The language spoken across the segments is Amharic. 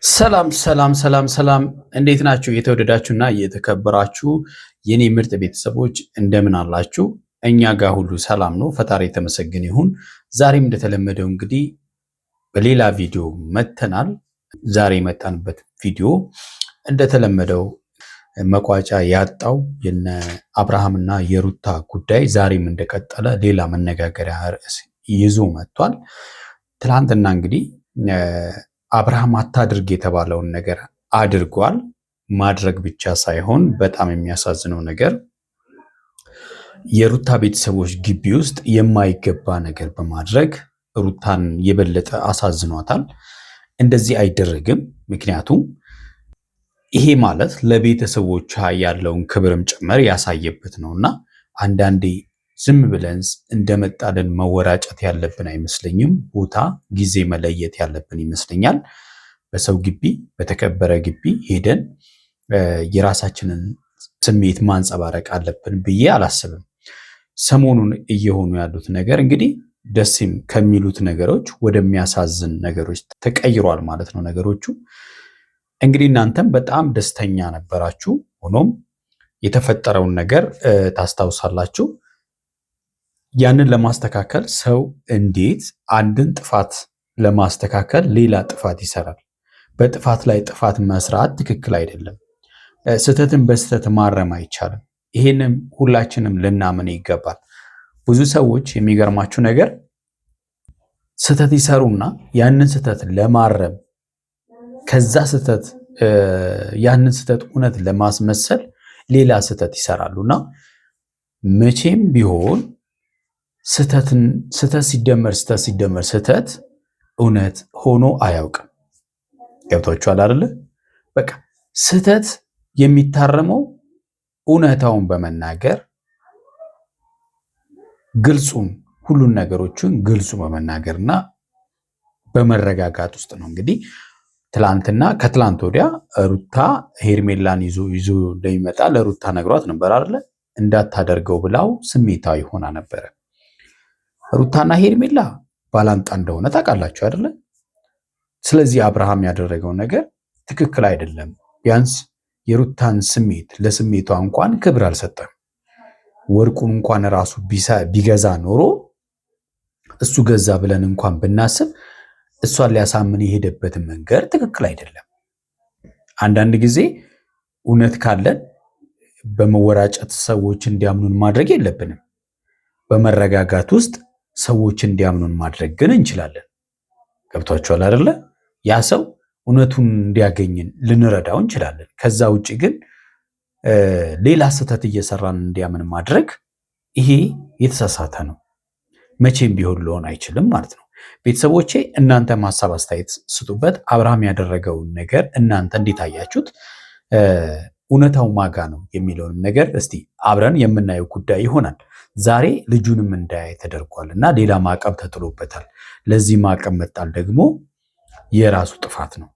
ሰላም ሰላም ሰላም ሰላም እንዴት ናችሁ? የተወደዳችሁና የተከበራችሁ የኔ ምርጥ ቤተሰቦች እንደምን አላችሁ? እኛ ጋር ሁሉ ሰላም ነው። ፈጣሪ የተመሰገነ ይሁን። ዛሬም እንደተለመደው እንግዲህ በሌላ ቪዲዮ መተናል። ዛሬ የመጣንበት ቪዲዮ እንደተለመደው መቋጫ ያጣው የነ አብርሃምና የሩታ ጉዳይ ዛሬም እንደቀጠለ ሌላ መነጋገሪያ ርዕስ ይዞ መጥቷል። ትላንትና እንግዲህ አብርሃም አታድርግ የተባለውን ነገር አድርጓል። ማድረግ ብቻ ሳይሆን በጣም የሚያሳዝነው ነገር የሩታ ቤተሰቦች ግቢ ውስጥ የማይገባ ነገር በማድረግ ሩታን የበለጠ አሳዝኗታል። እንደዚህ አይደረግም። ምክንያቱም ይሄ ማለት ለቤተሰቦቿ ያለውን ክብርም ጭምር ያሳየበት ነውና አንዳንዴ ዝም ብለን እንደመጣልን መወራጨት ያለብን አይመስለኝም። ቦታ ጊዜ መለየት ያለብን ይመስለኛል። በሰው ግቢ በተከበረ ግቢ ሄደን የራሳችንን ስሜት ማንጸባረቅ አለብን ብዬ አላስብም። ሰሞኑን እየሆኑ ያሉት ነገር እንግዲህ ደስም ከሚሉት ነገሮች ወደሚያሳዝን ነገሮች ተቀይሯል ማለት ነው ነገሮቹ። እንግዲህ እናንተም በጣም ደስተኛ ነበራችሁ። ሆኖም የተፈጠረውን ነገር ታስታውሳላችሁ። ያንን ለማስተካከል ሰው እንዴት አንድን ጥፋት ለማስተካከል ሌላ ጥፋት ይሰራል? በጥፋት ላይ ጥፋት መስራት ትክክል አይደለም። ስህተትን በስህተት ማረም አይቻልም። ይሄንም ሁላችንም ልናምን ይገባል። ብዙ ሰዎች የሚገርማችሁ ነገር ስህተት ይሰሩና ያንን ስህተት ለማረም ከዛ ስህተት ያንን ስህተት እውነት ለማስመሰል ሌላ ስህተት ይሰራሉና መቼም ቢሆን ስህተት ሲደመር ስህተት እውነት ሆኖ አያውቅም። ገብቷችኋል አይደለ? በቃ ስህተት የሚታረመው እውነታውን በመናገር ግልጹን ሁሉን ነገሮችን ግልጹ በመናገርና በመረጋጋት ውስጥ ነው። እንግዲህ ትላንትና ከትላንት ወዲያ ሩታ ሄርሜላን ይዞ እንደሚመጣ ለሩታ ነግሯት ነበር አይደለ? እንዳታደርገው ብላው ስሜታዊ ሆና ነበረ። ሩታና ሄርሜላ ባላንጣ እንደሆነ ታውቃላችሁ አይደለ? ስለዚህ አብርሃም ያደረገው ነገር ትክክል አይደለም። ቢያንስ የሩታን ስሜት ለስሜቷ እንኳን ክብር አልሰጠም። ወርቁን እንኳን ራሱ ቢገዛ ኖሮ እሱ ገዛ ብለን እንኳን ብናስብ እሷን ሊያሳምን የሄደበትን መንገድ ትክክል አይደለም። አንዳንድ ጊዜ እውነት ካለን በመወራጨት ሰዎች እንዲያምኑን ማድረግ የለብንም። በመረጋጋት ውስጥ ሰዎች እንዲያምኑን ማድረግ ግን እንችላለን። ገብቷችኋል አይደለ? ያ ሰው እውነቱን እንዲያገኝን ልንረዳው እንችላለን። ከዛ ውጭ ግን ሌላ ስህተት እየሰራን እንዲያምን ማድረግ ይሄ የተሳሳተ ነው። መቼም ቢሆን ሊሆን አይችልም ማለት ነው። ቤተሰቦቼ እናንተ ሀሳብ አስተያየት ስጡበት። አብርሃም ያደረገውን ነገር እናንተ እንዴት አያችሁት? እውነታው ማጋ ነው የሚለውንም ነገር እስቲ አብረን የምናየው ጉዳይ ይሆናል። ዛሬ ልጁንም እንዳያይ ተደርጓል እና ሌላ ማዕቀብ ተጥሎበታል። ለዚህ ማዕቀብ መጣል ደግሞ የራሱ ጥፋት ነው።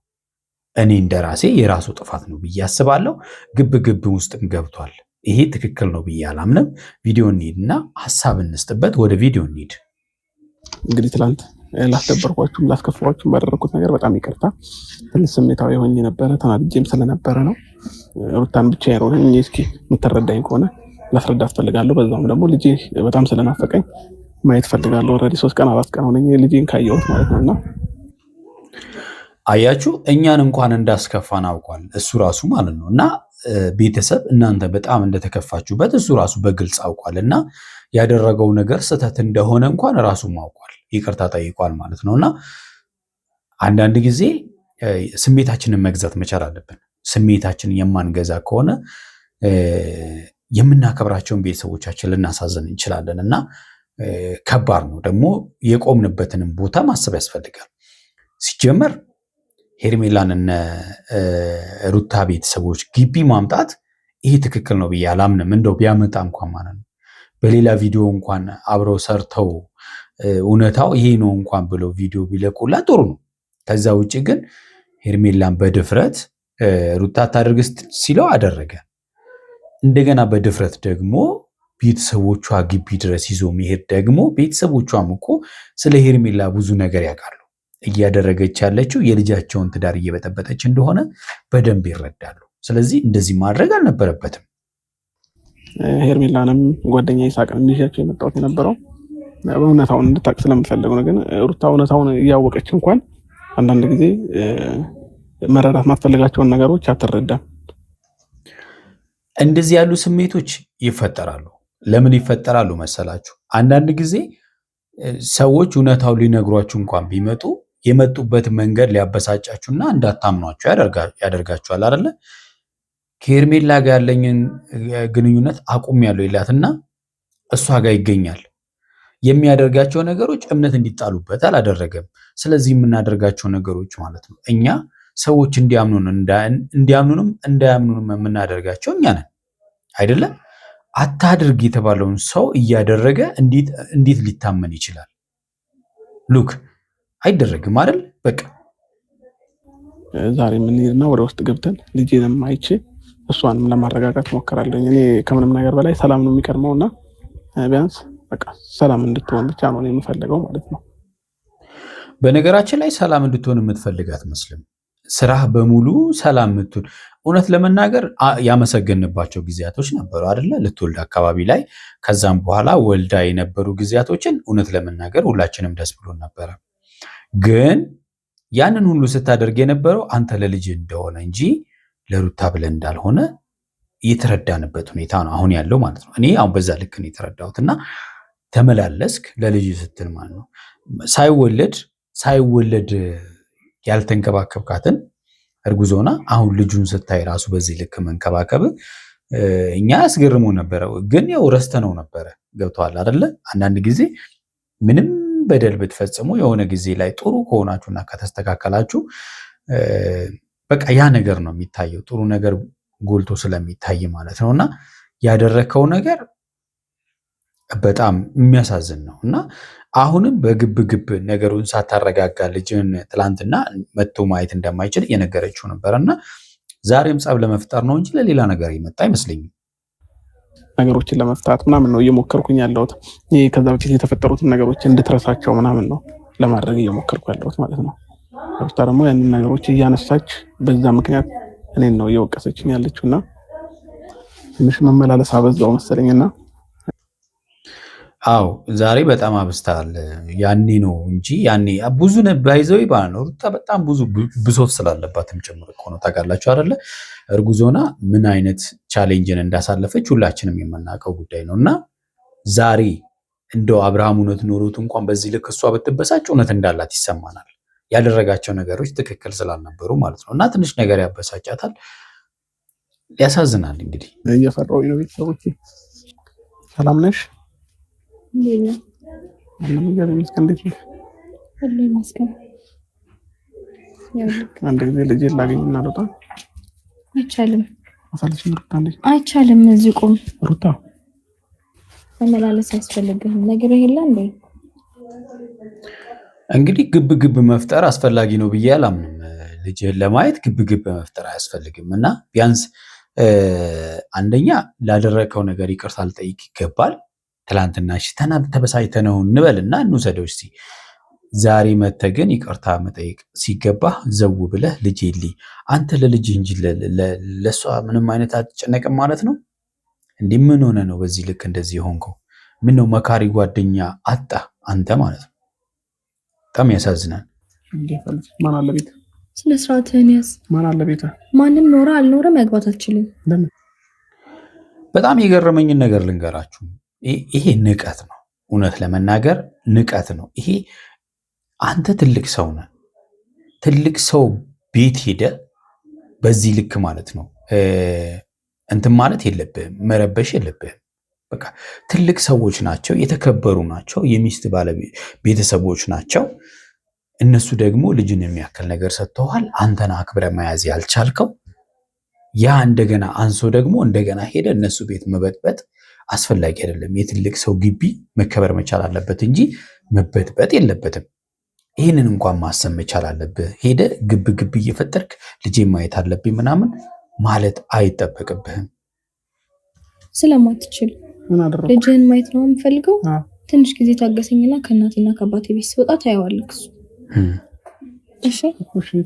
እኔ እንደራሴ የራሱ ጥፋት ነው ብዬ አስባለሁ። ግብ ውስጥም ገብቷል። ይሄ ትክክል ነው ብዬ አላምንም። ቪዲዮ እንሂድና ሀሳብ እንስጥበት። ወደ ቪዲዮ እንሂድ። እንግዲህ ትላንት ላስደበርኳችሁም ላስከፋችሁም ባደረኩት ነገር በጣም ይቅርታ። ትንሽ ስሜታዊ ሆኜ ነበረ፣ ተናድጄም ስለነበረ ነው። ሩታን ብቻ ያልሆነ እስኪ የምትረዳኝ ከሆነ ላስረዳት ፈልጋለሁ። በዛውም ደግሞ ልጄ በጣም ስለናፈቀኝ ማየት ፈልጋለሁ። ኦልሬዲ 3 ቀን 4 ቀን ሆነኝ ልጄን ካየሁት ማለት ነውና አያችሁ እኛን እንኳን እንዳስከፋን አውቋል እሱ ራሱ ማለት ነው። እና ቤተሰብ እናንተ በጣም እንደተከፋችሁበት እሱ ራሱ በግልጽ አውቋል እና ያደረገው ነገር ስህተት እንደሆነ እንኳን ራሱ አውቋል፣ ይቅርታ ጠይቋል ማለት ነው። እና አንዳንድ ጊዜ ስሜታችንን መግዛት መቻል አለብን። ስሜታችንን የማንገዛ ከሆነ የምናከብራቸውን ቤተሰቦቻችን ልናሳዝን እንችላለን እና ከባድ ነው። ደግሞ የቆምንበትንም ቦታ ማሰብ ያስፈልጋል። ሲጀመር ሄርሜላን እነ ሩታ ቤተሰቦች ግቢ ማምጣት ይሄ ትክክል ነው ብዬ አላምንም። እንደው ቢያመጣ እንኳን ማለት ነው በሌላ ቪዲዮ እንኳን አብረው ሰርተው እውነታው ይሄ ነው እንኳን ብለው ቪዲዮ ቢለቁላት ጥሩ ነው። ከዛ ውጭ ግን ሄርሜላን በድፍረት ሩታ ታደርግ ሲለው አደረገ። እንደገና በድፍረት ደግሞ ቤተሰቦቿ ግቢ ድረስ ይዞ መሄድ ደግሞ ቤተሰቦቿም እኮ ስለ ሄርሜላ ብዙ ነገር ያውቃሉ። እያደረገች ያለችው የልጃቸውን ትዳር እየበጠበጠች እንደሆነ በደንብ ይረዳሉ። ስለዚህ እንደዚህ ማድረግ አልነበረበትም። ሄርሜላንም ጓደኛ ይሳቅን ይዣቸው የመጣሁት የነበረው እውነታውን እንድታውቅ ስለምፈልግ ነው። ግን ሩታ እውነታውን እያወቀች እንኳን አንዳንድ ጊዜ መረዳት ማትፈልጋቸውን ነገሮች አትረዳም። እንደዚህ ያሉ ስሜቶች ይፈጠራሉ። ለምን ይፈጠራሉ መሰላችሁ? አንዳንድ ጊዜ ሰዎች እውነታው ሊነግሯችሁ እንኳን ቢመጡ የመጡበት መንገድ ሊያበሳጫችሁና እንዳታምኗቸው ያደርጋችኋል አይደለ? ከሄርሜላ ጋር ያለኝን ግንኙነት አቁሜያለሁ ይላትና እሷ ጋር ይገኛል። የሚያደርጋቸው ነገሮች እምነት እንዲጣሉበት አላደረገም። ስለዚህ የምናደርጋቸው ነገሮች ማለት ነው እኛ ሰዎች እንዲያምኑንም እንዳያምኑንም የምናደርጋቸው እኛ ነን አይደለም? አታድርግ የተባለውን ሰው እያደረገ እንዴት ሊታመን ይችላል? ሉክ አይደረግም አይደል? በቃ ዛሬ የምንሄድና ወደ ውስጥ ገብተን ልጄንም አይቼ እሷንም ለማረጋጋት ሞከራለሁ። እኔ ከምንም ነገር በላይ ሰላም ነው የሚቀድመው እና ቢያንስ በቃ ሰላም እንድትሆን ብቻ ነው የምፈልገው ማለት ነው። በነገራችን ላይ ሰላም እንድትሆን የምትፈልግ አትመስልም። ስራህ በሙሉ ሰላም ምትል። እውነት ለመናገር ያመሰገንባቸው ጊዜያቶች ነበሩ አይደለ? ልትወልድ አካባቢ ላይ ከዛም በኋላ ወልዳ የነበሩ ጊዜያቶችን እውነት ለመናገር ሁላችንም ደስ ብሎን ነበረ። ግን ያንን ሁሉ ስታደርግ የነበረው አንተ ለልጅ እንደሆነ እንጂ ለሩታ ብለን እንዳልሆነ የተረዳንበት ሁኔታ ነው አሁን ያለው ማለት ነው። እኔ አሁን በዛ ልክ ነው የተረዳሁት። እና ተመላለስክ ለልጅ ስትል ማለት ነው ሳይወለድ ያልተንከባከብካትን እርጉዞና አሁን ልጁን ስታይ ራሱ በዚህ ልክ መንከባከብ እኛ ያስገርሙ ነበረ። ግን ያው ረስተነው ነበረ። ገብተዋል አይደለ? አንዳንድ ጊዜ ምንም በደል ብትፈጽሙ የሆነ ጊዜ ላይ ጥሩ ከሆናችሁና ከተስተካከላችሁ በቃ ያ ነገር ነው የሚታየው፣ ጥሩ ነገር ጎልቶ ስለሚታይ ማለት ነው። እና ያደረከው ነገር በጣም የሚያሳዝን ነው። እና አሁንም በግብ ነገሩን ሳታረጋጋ ልጅን ትላንትና መጥቶ ማየት እንደማይችል እየነገረችው ነበረ። እና ዛሬም ጸብ ለመፍጠር ነው እንጂ ለሌላ ነገር ይመጣ አይመስለኝም። ነገሮችን ለመፍታት ምናምን ነው እየሞከርኩኝ ያለሁት። ይሄ ከዛ በፊት የተፈጠሩትን ነገሮች እንድትረሳቸው ምናምን ነው ለማድረግ እየሞከርኩ ያለሁት ማለት ነው። ሩታ ደግሞ ያንን ነገሮች እያነሳች በዛ ምክንያት እኔን ነው እየወቀሰችኝ ያለችውና ትንሽ መመላለስ አበዛው መሰለኝና አዎ ዛሬ በጣም አብስታል። ያኔ ነው እንጂ ያኔ ብዙ ባይዘው ይባል ነው። ሩታ በጣም ብዙ ብሶት ስላለባትም ጭምር እኮ ነው። ታውቃላችሁ አይደለ? እርጉዞና ምን አይነት ቻሌንጅን እንዳሳለፈች ሁላችንም የምናውቀው ጉዳይ ነው። እና ዛሬ እንደው አብርሃም እውነት ኖሮት እንኳን በዚህ ልክ እሷ ብትበሳጭ እውነት እንዳላት ይሰማናል። ያደረጋቸው ነገሮች ትክክል ስላልነበሩ ማለት ነው። እና ትንሽ ነገር ያበሳጫታል፣ ያሳዝናል። እንግዲህ እየፈራሁኝ ነው። ቤተሰቦቼ ሰላም ነሽ? አንድ ጊዜ ልጄን ላገኝና ልውጣ። አይቻልም፣ አይቻልም። እዚህ ቁም። ሩታ መመላለስ አያስፈልግህም። ነገር ይሄላ እንዴ እንግዲህ ግብ መፍጠር አስፈላጊ ነው ብዬ አላምንም። ልጅህን ለማየት ግብ መፍጠር አያስፈልግም። እና ቢያንስ አንደኛ ላደረከው ነገር ይቅርታ ልጠይቅ ይገባል። ትላንትና እሺ ተበሳጭተህ ነው እንበልና እንውሰደው እስቲ። ዛሬ መተህ ግን ይቅርታ መጠየቅ ሲገባህ ዘው ብለህ ልጅ የለኝ አንተ ለልጅ እንጂ ለሷ ምንም አይነት አትጨነቅም ማለት ነው። እንዲህ ምን ሆነ ነው በዚህ ልክ እንደዚህ የሆንከው? ምን ነው መካሪ ጓደኛ አጣ አንተ ማለት ነው። በጣም ያሳዝናል። ማን አለ ቤት? ስነ ስርዓትህን ያዝ። ማን አለ ቤት? ማንም ኖረ አልኖረ መግባት አልችልም። በጣም የገረመኝን ነገር ልንገራችሁ። ይሄ ንቀት ነው። እውነት ለመናገር ንቀት ነው ይሄ። አንተ ትልቅ ሰው ነህ። ትልቅ ሰው ቤት ሄደ በዚህ ልክ ማለት ነው እንትን ማለት የለብህም፣ መረበሽ የለብህም። በቃ ትልቅ ሰዎች ናቸው፣ የተከበሩ ናቸው፣ የሚስት ቤተሰቦች ናቸው። እነሱ ደግሞ ልጅን የሚያክል ነገር ሰጥተዋል። አንተን አክብረ መያዝ ያልቻልከው ያ እንደገና አንሶ ደግሞ እንደገና ሄደ እነሱ ቤት መበጥበጥ አስፈላጊ አይደለም። የትልቅ ሰው ግቢ መከበር መቻል አለበት እንጂ መበጥበጥ የለበትም። ይህንን እንኳን ማሰብ መቻል አለብህ። ሄደ ግብ እየፈጠርክ ልጄ ማየት አለብኝ ምናምን ማለት አይጠበቅብህም። ስለማትችል ልጅህን ማየት ነው የምፈልገው። ትንሽ ጊዜ ታገሰኝና ከእናቴና ከአባቴ ቤት ስወጣ ታየዋለህ። እሱ እሺ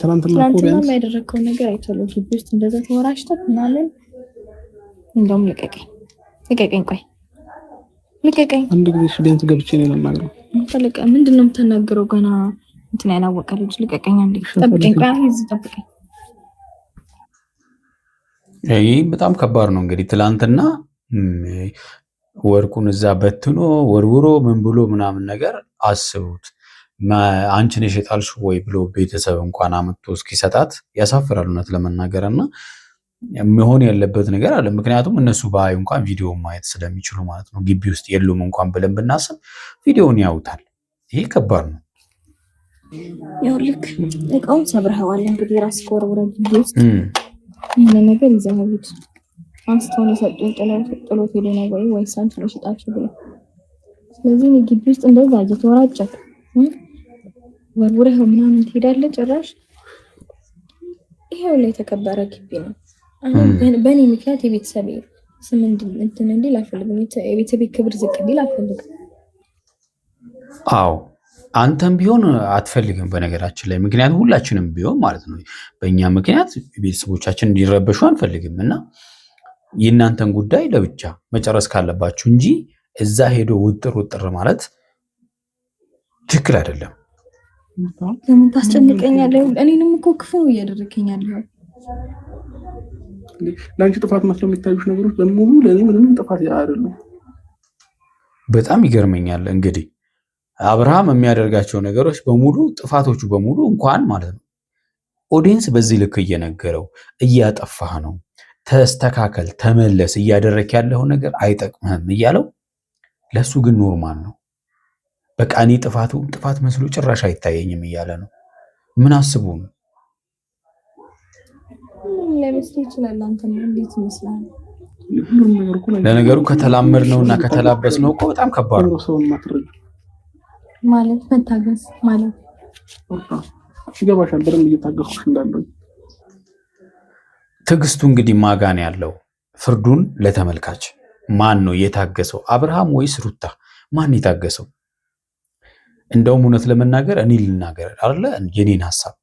ትናንትና ያደረከው ነገር አይቻለሁ። ግቢ ውስጥ እንደዛ ተወራሽተህ ምናምን እንደውም ልቀቀኝ፣ ቆይ ልቀቀኝ። አንድ ጊዜ ቢያንስ ገብቼ ነው የምናገረው። ፈለቀ ምንድን ነው የምትናገረው? ገና እንትን ያላወቀ ልጅ ልቀቀኝ። አንዴ ጠብቀኝ፣ ቆይ እዚህ ጠብቀኝ። ይህ በጣም ከባድ ነው። እንግዲህ ትላንትና ወርቁን እዛ በትኖ ወርውሮ ምን ብሎ ምናምን ነገር አስቡት። አንቺ ነሽ የጣልሽው ወይ ብሎ ቤተሰብ እንኳን አመጥቶ እስኪሰጣት ያሳፍራል እውነት ለመናገር እና መሆን ያለበት ነገር አለ። ምክንያቱም እነሱ በአይ እንኳን ቪዲዮ ማየት ስለሚችሉ ማለት ነው። ግቢ ውስጥ የሉም እንኳን ብለን ብናስብ ቪዲዮውን ያውታል። ይሄ ከባድ ነው። ይኸውልህ እቃውን ሰብረኸዋል። እንግዲህ ራስህ ከወረወረ ግቢ ውስጥ ይሄን ነገር ይዘህ ሂድ። አንስተውን የሰጡኝ ጥሎት ሄዶ ነው ወይስ አንቺ ነሽ የጣልሽው ብሎ። ስለዚህ ግቢ ውስጥ እንደዛ እየተወራጨህ ወርውረህ ምናምን ትሄዳለህ። ጭራሽ ይሄው ላይ የተከበረ ግቢ ነው። አሁን በእኔ ምክንያት የቤተሰቤ ስም እንትን እንዲል አልፈልግም። የቤተሰቤ ክብር ዝቅ እንዲል አልፈልግም። አዎ አንተም ቢሆን አትፈልግም በነገራችን ላይ። ምክንያቱም ሁላችንም ቢሆን ማለት ነው በእኛ ምክንያት ቤተሰቦቻችን እንዲረበሹ አንፈልግም እና የእናንተን ጉዳይ ለብቻ መጨረስ ካለባችሁ እንጂ እዛ ሄዶ ውጥር ማለት ትክክል አይደለም። ለምን ታስጨንቀኛለህ? እኔንም እኮ ክፉ ነው እያደረከኝ ያለው። ለአንቺ ጥፋት መስሎ የሚታዩሽ ነገሮች በሙሉ ለእኔ ምንም ጥፋት አይደሉም። በጣም ይገርመኛል። እንግዲህ አብርሃም የሚያደርጋቸው ነገሮች በሙሉ ጥፋቶቹ በሙሉ እንኳን ማለት ነው ኦዲየንስ በዚህ ልክ እየነገረው እያጠፋህ ነው፣ ተስተካከል፣ ተመለስ፣ እያደረክ ያለው ነገር አይጠቅምህም እያለው ለሱ ግን ኖርማል ነው። በቃ እኔ ጥፋት መስሎ ጭራሽ አይታየኝም እያለ ነው። ምን አስቡ ነው? ለነገሩ ከተላመድነውና ከተላበስነው እኮ በጣም ከባድ ነው ማለት መታገስ ማለት ይገባሻል። በደንብ እየታገስኩሽ እንዳለው ትዕግስቱ እንግዲህ ማጋን ያለው ፍርዱን ለተመልካች ማን ነው የታገሰው? አብርሃም ወይስ ሩታ? ማን የታገሰው? እንደውም እውነት ለመናገር እኔ ልናገር አይደለ የኔን ሐሳብ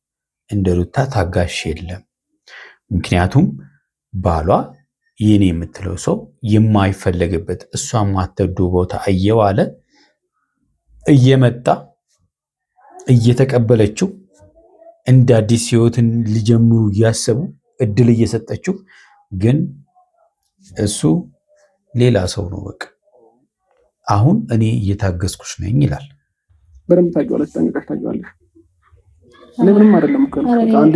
እንደ ሩታ ታጋሽ የለም። ምክንያቱም ባሏ የኔ የምትለው ሰው የማይፈለግበት እሷ ማተዶ ቦታ እየዋለ እየመጣ እየተቀበለችው እንደ አዲስ ህይወትን ሊጀምሩ እያሰቡ እድል እየሰጠችው ግን እሱ ሌላ ሰው ነው። በቃ አሁን እኔ እየታገስኩሽ ነኝ ይላል። በደንብ ታውቂዋለሽ፣ ጠንቅቀሽ ታውቂዋለሽ። እኔ ምንም አይደለም እኮ አንዴ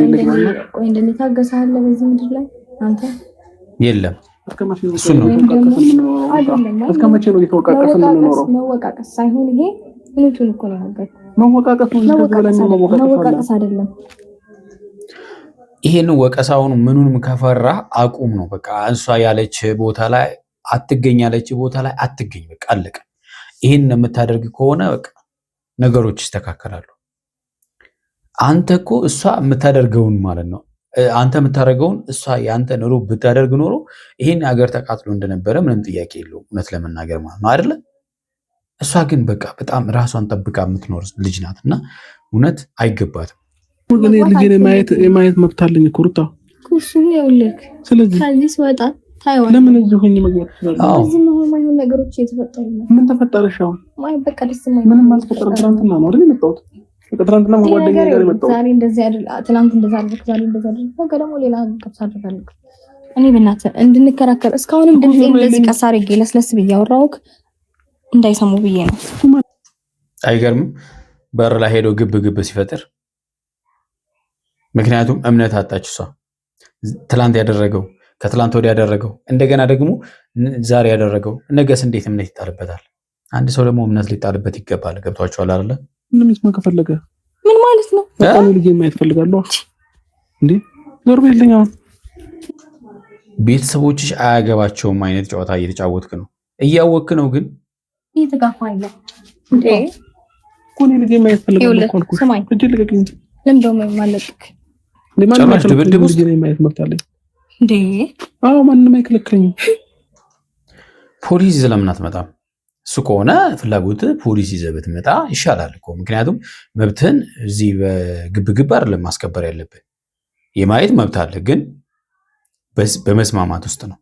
እንደታገሳለ በዚህ ምድር ላይ አንተ የለም። እሱ ነው እስከ መቼ ነው እየተወቃቀስን የምንኖረው? መወቃቀስ ሳይሆን ይሄ ሁለቱን እኮ ነው ነገር መወቃቀስ አይደለም። ይሄን ወቀሳውን ምኑንም ከፈራ አቁም ነው በቃ። እሷ ያለች ቦታ ላይ አትገኝ፣ ያለች ቦታ ላይ አትገኝ። በቃ አለቀ። ይሄን የምታደርግ ከሆነ በቃ ነገሮች ይስተካከላሉ። አንተ እኮ እሷ የምታደርገውን ማለት ነው አንተ የምታደርገውን እሷ ያንተ ኑሮ ብታደርግ ኖሮ ይሄን ሀገር ተቃጥሎ እንደነበረ ምንም ጥያቄ የለውም፣ እውነት ለመናገር ማለት ነው አይደለ? እሷ ግን በቃ በጣም ራሷን ጠብቃ የምትኖር ልጅ ናት እና እውነት አይገባትም። ወገኔ ልጅን የማየት መብት አለኝ እኮ ሩታ። ስለዚህ ከዚህ ስወጣ ታይዋለህ። ለምን እዚህ ሆኜ መግባት ይችላል? እዚህ ነው የማይሆን ነገሮች እየተፈጠሩ ነው። ምን ተፈጠረሽ? አሁን በቃ ደስ የማይል ምንም አልተፈጠረም። ትናንትና ነው አይደል የመጣሁት? ትናንትና ጓደኛዬ ጋር የመጣሁት። ዛሬ እንደዚህ አይደል? ትናንት እንደዛ አድርግ፣ ዛሬ እንደዛ አድርግ፣ ነገ ደግሞ ሌላ ቀስ አድርጋለሁ። እኔ በእናትህ እንድንከራከር እስካሁንም ድምጼ እንደዚህ ቀስ አድርጌ ለስለስ ብዬ አወራሁህ እንዳይሰሙ ብዬ ነው። አይገርምም? በር ላይ ሄዶ ግብ ሲፈጥር ምክንያቱም እምነት አጣች እሷ። ትላንት ያደረገው ከትላንት ወዲያ ያደረገው እንደገና ደግሞ ዛሬ ያደረገው ነገስ እንዴት እምነት ይጣልበታል? አንድ ሰው ደግሞ እምነት ሊጣልበት ይገባል። ገብቷችኋል አይደለ? ምንም ይስማ ከፈለገ ምን ማለት ነው? በጣም ልጅ የማየት ፈልጋለሁ እንዴ? ዞር በልኝ። አሁን ቤተሰቦችሽ አያገባቸውም አይነት ጨዋታ እየተጫወትክ ነው። እያወክ ነው ግን ይተጋፋለ እንዴ? ኮኔ ልጅ የማየት ፈልጋለሁ እኮ አልኩሽ። እጅ ልቀቅኝ። ለምንድነው የማለቅክ? ጭራሽ ድብድብ ውስጥ ልጅ የማየት መብት አለኝ እንዴ? አዎ ማንንም አይከለክለኝም። ፖሊስ ለምን አትመጣም? እሱ ከሆነ ፍላጎት ፖሊስ ይዘህ ብትመጣ ይሻላል እኮ። ምክንያቱም መብትህን እዚህ በግብግብ አይደለም ማስከበር ያለብህ። የማየት መብት አለ፣ ግን በመስማማት ውስጥ ነው።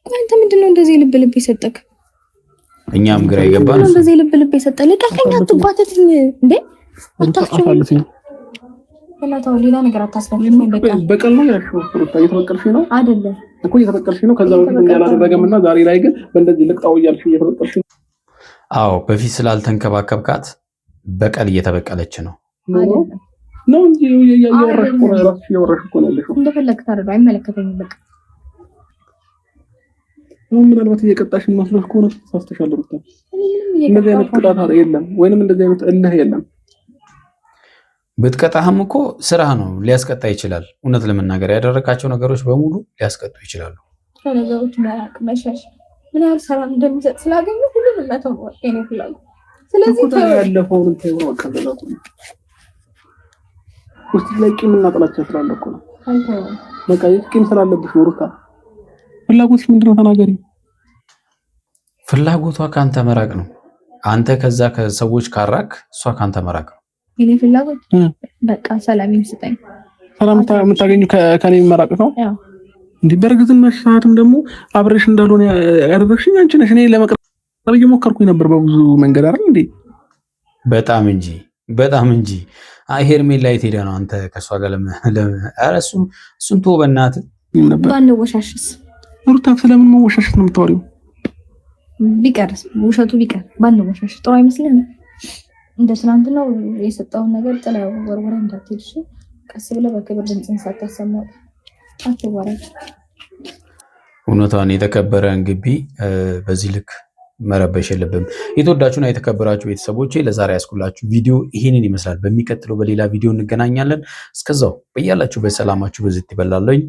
አንተ ምንድነው እንደዚህ ልብ ልብ የሰጠክ? እኛም ግራ ይገባል። እንደዚህ ልብ ልብ የሰጠ ለቀቀኛ አትጓተትኝ እንዴ አታስፈልግኝ። በላታው ሌላ ነገር አታስፈልግኝ። በቀል ነው ያልሽው ሩታ፣ እየተበቀልሽ ነው አይደለም እኮ እየተበቀልሽ ነው። ከዛ በፊት እንዳላደረገምና ዛሬ ላይ ግን በእንደዚህ ልቅጣው እያልሽ እየተበቀልሽ ነው። አዎ በፊት ስላልተንከባከብካት በቀል እየተበቀለች ነው ነው እንጂ እያወራሽ እኮ ነው። እራስሽ እያወራሽ እኮ ነው ያለሽው። እንደፈለግህ ታደርገው፣ አይመለከተኝም። በቃ ምናልባት እየቀጣሽን መስሎሽ ከሆነ ተሳስተሻል ሩታ። እንደዚህ አይነት ቅጣት የለም፣ ወይንም እንደዚህ አይነት እልህ የለም። ብትቀጣህም እኮ ስራህ ነው፣ ሊያስቀጣ ይችላል። እውነት ለመናገር ያደረካቸው ነገሮች በሙሉ ሊያስቀጡ ይችላሉ። ነገሮች መራቅ፣ መሸሽ ምን ያህል ሰላም እንደሚሰጥ ስላገኘ ሁሉንም መተው ነው የኔ ፍላጎት። ስለዚህ ያለፈውን ተይው ነው አቀበላኩ ውስጥ ላይ ቂምና ጥላቻ ስላለ እኮ ነው። በቃ ቂም ስላለብሽ ሩታ፣ ፍላጎትሽ ምንድነው? ተናገሪ። ፍላጎቷ ካንተ መራቅ ነው። አንተ ከዛ ከሰዎች ካራክ እሷ ካንተ መራቅ ነው። የኔ ፍላጎት በቃ ሰላም ይስጠኝ። ሰላም የምታገኙ ከኔ መራቅ ነው። እንዴ በእርግዝናሽ ሰዓትም ደግሞ አብረሽ እንዳልሆነ ያደረግሽኝ አንቺ ነሽ። እኔ ለመቅረብ እየሞከርኩኝ ነበር በብዙ መንገድ አይደል እንዴ? በጣም እንጂ ሄርሜላ የት ሄዳ ነው አንተ ከሷ ጋር እሱን ተወው በእናትህ። ባንወሻሽስ ሩታ፣ ስለምን መወሻሸት ነው የምታወሪው? ቢቀርስ ውሸቱ ቢቀር ባንወሻሽ ጥሩ አይመስልህም? እንደ ትናንት ነው የሰጠውን ነገር ጥላ ወርወራ እንዳትሄድ። ቀስ ብለህ በክብር ድምፅን ሳታሰማው አትወራጭ። እውነቷን የተከበረን ግቢ በዚህ ልክ መረበሽ የለብም። የተወዳችሁና የተከበራችሁ ቤተሰቦቼ ለዛሬ ያስኩላችሁ ቪዲዮ ይህንን ይመስላል። በሚቀጥለው በሌላ ቪዲዮ እንገናኛለን። እስከዛው በያላችሁ በሰላማችሁ በዝት ይበላለኝ።